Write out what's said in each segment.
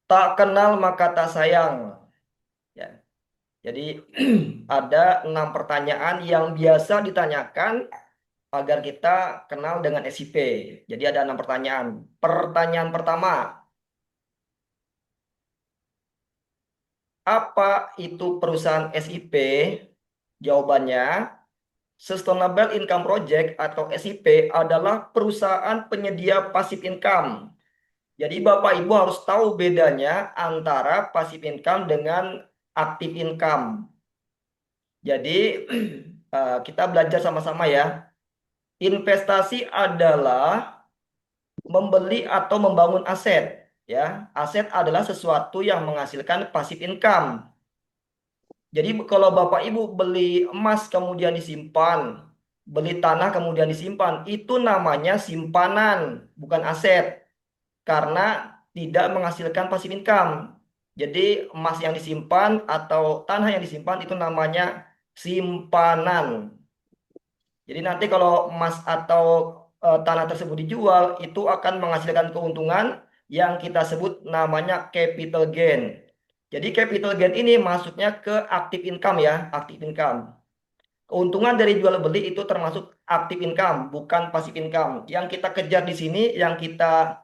Tak kenal maka tak sayang. Ya. Jadi ada 6 pertanyaan yang biasa ditanyakan agar kita kenal dengan SIP. Jadi ada 6 pertanyaan. Pertanyaan pertama, apa itu perusahaan SIP? Jawabannya, Sustainable Income Project atau SIP adalah perusahaan penyedia passive income. Jadi Bapak Ibu harus tahu bedanya antara passive income dengan active income. Jadi kita belajar sama-sama ya. Investasi adalah membeli atau membangun aset. Ya, aset adalah sesuatu yang menghasilkan passive income. Jadi kalau Bapak Ibu beli emas kemudian disimpan, beli tanah kemudian disimpan, itu namanya simpanan, bukan aset. Karena tidak menghasilkan passive income. Jadi emas yang disimpan atau tanah yang disimpan itu namanya simpanan. Jadi nanti kalau emas atau tanah tersebut dijual, itu akan menghasilkan keuntungan yang kita sebut namanya capital gain. Jadi capital gain ini masuknya ke active income ya, active income. Keuntungan dari jual beli itu termasuk active income, bukan passive income. Yang kita kejar di sini, yang kita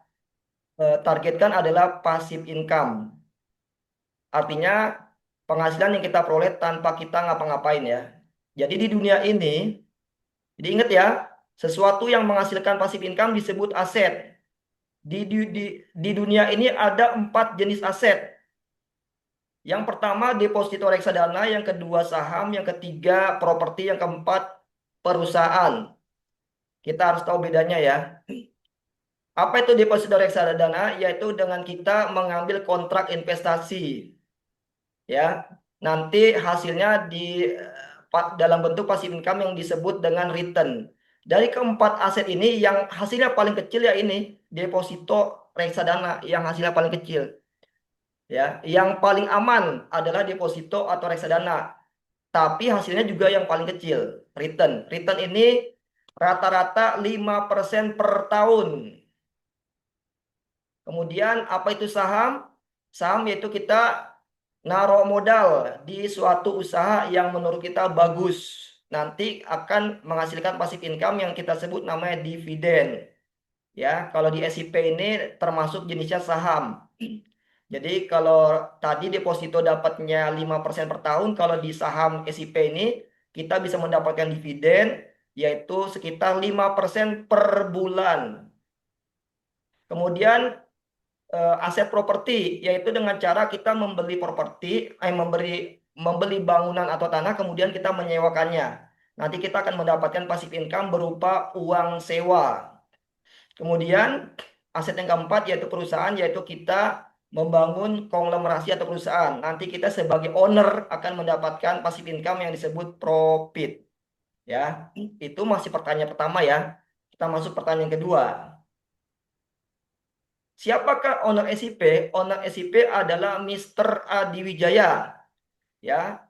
targetkan adalah passive income. Artinya penghasilan yang kita peroleh tanpa kita ngapa-ngapain ya. Jadi di dunia ini, jadi ingat ya, sesuatu yang menghasilkan passive income disebut aset. Di dunia ini ada 4 jenis aset. Yang pertama deposito reksadana, yang kedua saham, yang ketiga properti, yang keempat perusahaan. Kita harus tahu bedanya ya. Apa itu deposito reksadana? Yaitu dengan kita mengambil kontrak investasi. Ya, nanti hasilnya dalam bentuk passive income yang disebut dengan return. Dari keempat aset ini yang hasilnya paling kecil ya ini deposito reksadana yang hasilnya paling kecil. Ya, yang paling aman adalah deposito atau reksadana, tapi hasilnya juga yang paling kecil, return. Return ini rata-rata 5% per tahun. Kemudian apa itu saham? Saham yaitu kita naruh modal di suatu usaha yang menurut kita bagus. Nanti akan menghasilkan passive income yang kita sebut namanya dividen. Ya, kalau di SIP ini termasuk jenisnya saham. Jadi kalau tadi deposito dapatnya 5% per tahun, kalau di saham SIP ini kita bisa mendapatkan dividen yaitu sekitar 5% per bulan. Kemudian aset properti yaitu dengan cara kita membeli properti, membeli bangunan atau tanah kemudian kita menyewakannya. Nanti kita akan mendapatkan passive income berupa uang sewa. Kemudian aset yang keempat yaitu perusahaan, yaitu kita membangun konglomerasi atau perusahaan. Nanti kita sebagai owner akan mendapatkan passive income yang disebut profit. Ya, itu masih pertanyaan pertama ya. Kita masuk pertanyaan kedua. Siapakah owner SIP? Owner SIP adalah Mr. Adi Wijaya. Ya,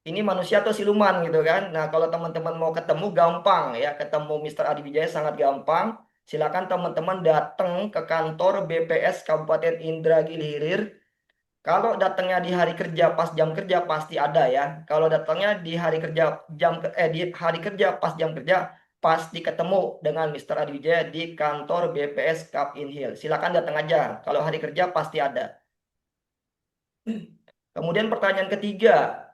ini manusia atau siluman gitu kan. Nah, kalau teman-teman mau ketemu gampang ya, ketemu Mr. Adi Wijaya sangat gampang. Silakan teman-teman datang ke kantor BPS Kabupaten Indragiri Hilir. Kalau datangnya di hari kerja pas jam kerja pasti ada ya. Kalau datangnya di hari kerja di hari kerja pas jam kerja pasti ketemu dengan Mr. Adi Wijaya di kantor BPS Kap Inhil. Silakan datang aja. Kalau hari kerja pasti ada. Kemudian pertanyaan ketiga,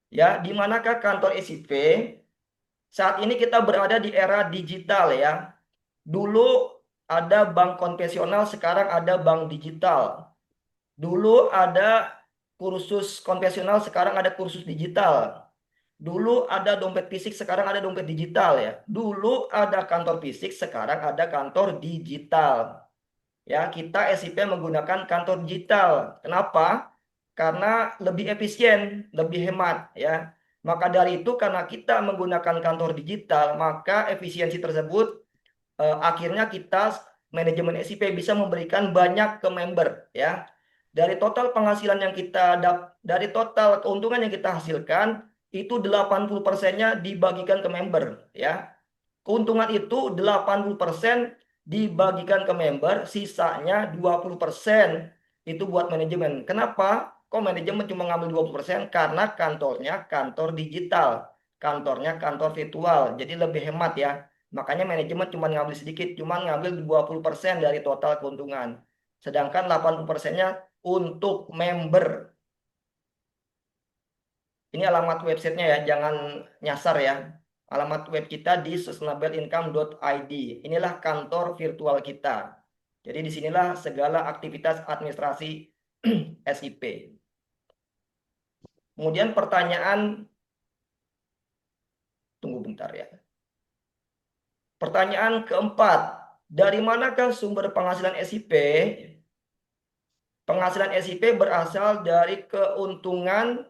ya, di manakah kantor SIP? Saat ini kita berada di era digital ya. Dulu ada bank konvensional, sekarang ada bank digital. Dulu ada kursus konvensional, sekarang ada kursus digital. Dulu ada dompet fisik, sekarang ada dompet digital ya. Dulu ada kantor fisik, sekarang ada kantor digital. Ya, kita SIP menggunakan kantor digital. Kenapa? Karena lebih efisien, lebih hemat ya. Maka dari itu karena kita menggunakan kantor digital, maka efisiensi tersebut akhirnya kita manajemen SIP bisa memberikan banyak ke member ya. Dari total penghasilan yang dari total keuntungan yang kita hasilkan itu 80%-nya dibagikan ke member ya. Keuntungan itu 80% dibagikan ke member, sisanya 20% itu buat manajemen. Kenapa? Kok manajemen cuma ngambil 20%? Karena kantornya kantor digital, kantornya kantor virtual, jadi lebih hemat ya. Makanya manajemen cuma ngambil sedikit, cuma ngambil 20% dari total keuntungan. Sedangkan 80%-nya untuk member. Ini alamat websitenya ya, jangan nyasar ya. Alamat web kita di sustainableincome.id. Inilah kantor virtual kita. Jadi disinilah segala aktivitas administrasi SIP. Kemudian pertanyaan, tunggu bentar ya. Pertanyaan keempat, dari manakah sumber penghasilan SIP? Penghasilan SIP berasal dari keuntungan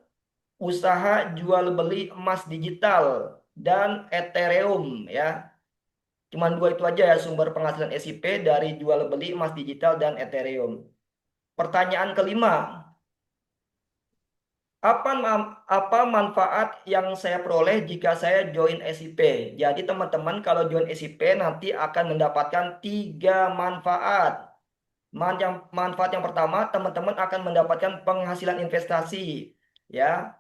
usaha jual beli emas digital dan Ethereum ya. Cuman dua itu aja ya sumber penghasilan SIP dari jual beli emas digital dan Ethereum. Pertanyaan kelima, apa manfaat yang saya peroleh jika saya join SIP? Jadi teman-teman kalau join SIP nanti akan mendapatkan tiga manfaat. Manfaat yang pertama, teman-teman akan mendapatkan penghasilan investasi. Ya,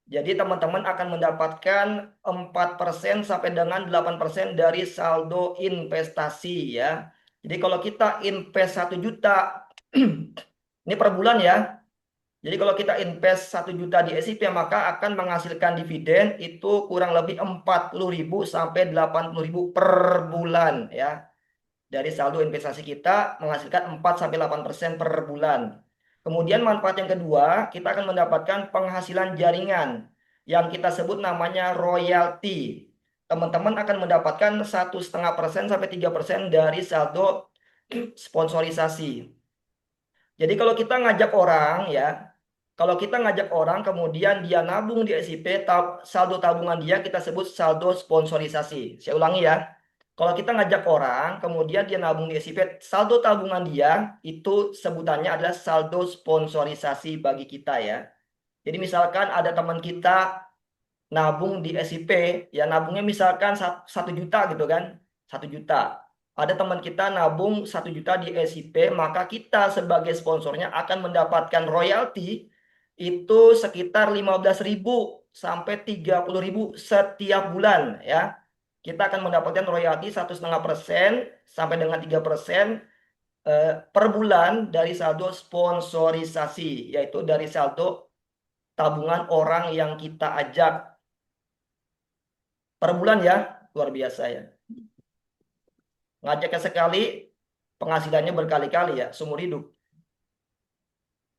jadi teman-teman akan mendapatkan 4% sampai dengan 8% dari saldo investasi ya. Jadi kalau kita invest 1 juta, ini per bulan ya. Jadi kalau kita invest 1 juta di SIP maka akan menghasilkan dividen itu kurang lebih 40.000 sampai 80.000 per bulan ya. Dari saldo investasi kita menghasilkan 4 sampai 8% per bulan. Kemudian manfaat yang kedua, kita akan mendapatkan penghasilan jaringan yang kita sebut namanya royalti. Teman-teman akan mendapatkan 1,5% sampai 3% dari saldo sponsorisasi. Jadi kalau kita ngajak orang ya, kalau kita ngajak orang kemudian dia nabung di SIP, saldo tabungan dia kita sebut saldo sponsorisasi. Saya ulangi ya. Kalau kita ngajak orang, kemudian dia nabung di SIP, saldo tabungan dia itu sebutannya adalah saldo sponsorisasi bagi kita ya. Jadi misalkan ada teman kita nabung di SIP, ya nabungnya misalkan 1 juta gitu kan, 1 juta. Ada teman kita nabung 1 juta di SIP, maka kita sebagai sponsornya akan mendapatkan royalti itu sekitar 15.000 sampai 30.000 setiap bulan ya. Kita akan mendapatkan royalti 1,5% sampai dengan 3% per bulan dari saldo sponsorisasi, yaitu dari saldo tabungan orang yang kita ajak per bulan ya, luar biasa ya. Ngajaknya sekali, penghasilannya berkali-kali ya, seumur hidup.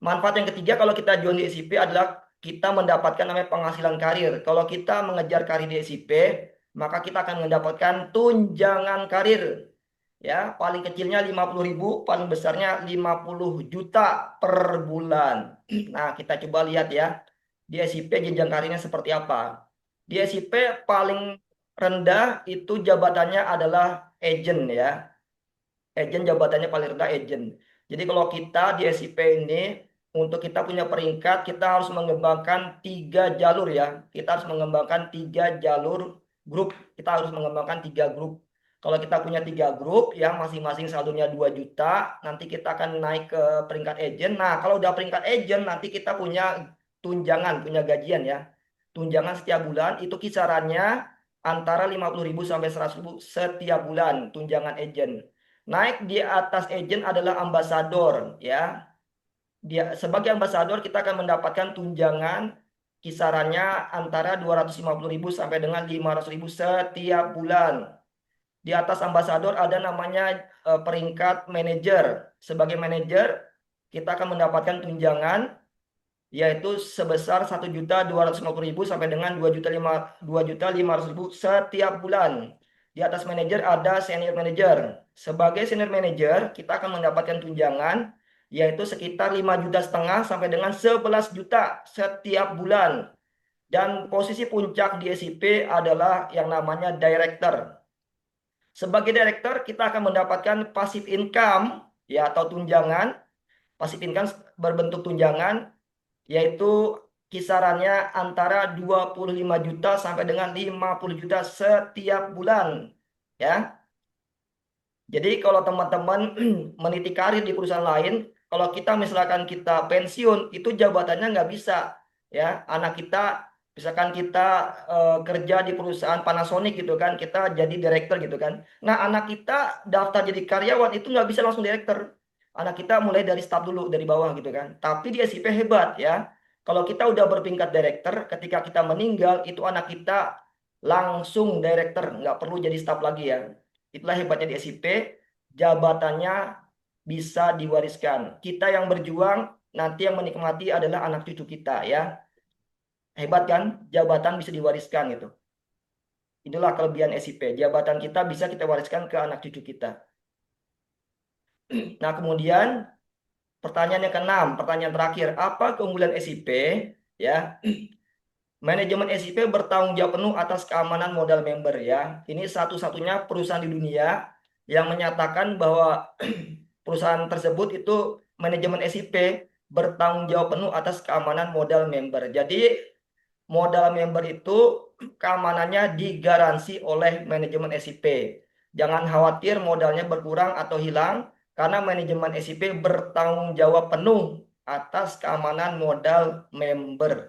Manfaat yang ketiga kalau kita join di SIP adalah kita mendapatkan namanya penghasilan karir. Kalau kita mengejar karir di SIP, maka kita akan mendapatkan tunjangan karir. Ya, paling kecilnya 50.000, paling besarnya 50 juta per bulan. Nah, kita coba lihat ya. Di SIP jenjang karirnya seperti apa. Di SIP paling rendah itu jabatannya adalah agent ya. Agent jabatannya paling rendah agent. Jadi kalau kita di SIP ini untuk kita punya peringkat kita harus mengembangkan 3 jalur ya. Kita harus mengembangkan 3 jalur grup. Kita harus mengembangkan 3 grup. Kalau kita punya 3 grup ya masing-masing saldonya 2 juta, nanti kita akan naik ke peringkat agent. Nah, kalau udah peringkat agent nanti kita punya tunjangan, punya gajian ya. Tunjangan setiap bulan itu kisarannya antara 50.000 sampai 100.000 setiap bulan tunjangan agent. Naik di atas agent adalah ambasador ya. Dia sebagai ambasador kita akan mendapatkan tunjangan kisarannya antara 250.000 sampai dengan 500.000 setiap bulan. Di atas ambasador ada namanya peringkat manajer. Sebagai manajer kita akan mendapatkan tunjangan yaitu sebesar 1.250.000 sampai dengan 2.500.000 setiap bulan. Di atas manajer ada senior manager. Sebagai senior manager, kita akan mendapatkan tunjangan yaitu sekitar 5,5 juta sampai dengan 11 juta setiap bulan. Dan posisi puncak di SIP adalah yang namanya director. Sebagai director, kita akan mendapatkan passive income ya atau tunjangan. Passive income berbentuk tunjangan yaitu kisarannya antara 25 juta sampai dengan 50 juta setiap bulan ya. Jadi kalau teman-teman meniti karir di perusahaan lain, kalau kita misalkan kita pensiun, itu jabatannya nggak bisa. Ya, anak kita, misalkan kita kerja di perusahaan Panasonic gitu kan, kita jadi direktur gitu kan. Nah, anak kita daftar jadi karyawan itu nggak bisa langsung direktur. Anak kita mulai dari staf dulu, dari bawah gitu kan. Tapi di SIP hebat ya. Kalau kita udah bertingkat direktur, ketika kita meninggal, itu anak kita langsung direktur, nggak perlu jadi staf lagi ya. Itulah hebatnya di SIP, jabatannya bisa diwariskan. Kita yang berjuang, nanti yang menikmati adalah anak cucu kita ya. Hebat kan? Jabatan bisa diwariskan gitu. Itulah kelebihan SIP. Jabatan kita bisa kita wariskan ke anak cucu kita. Nah, kemudian pertanyaan yang keenam, pertanyaan terakhir, apa keunggulan SIP? Ya, manajemen SIP bertanggung jawab penuh atas keamanan modal member ya. Ini satu-satunya perusahaan di dunia yang menyatakan bahwa perusahaan tersebut itu manajemen SIP bertanggung jawab penuh atas keamanan modal member. Jadi modal member itu keamanannya digaransi oleh manajemen SIP. Jangan khawatir modalnya berkurang atau hilang karena manajemen SIP bertanggung jawab penuh atas keamanan modal member.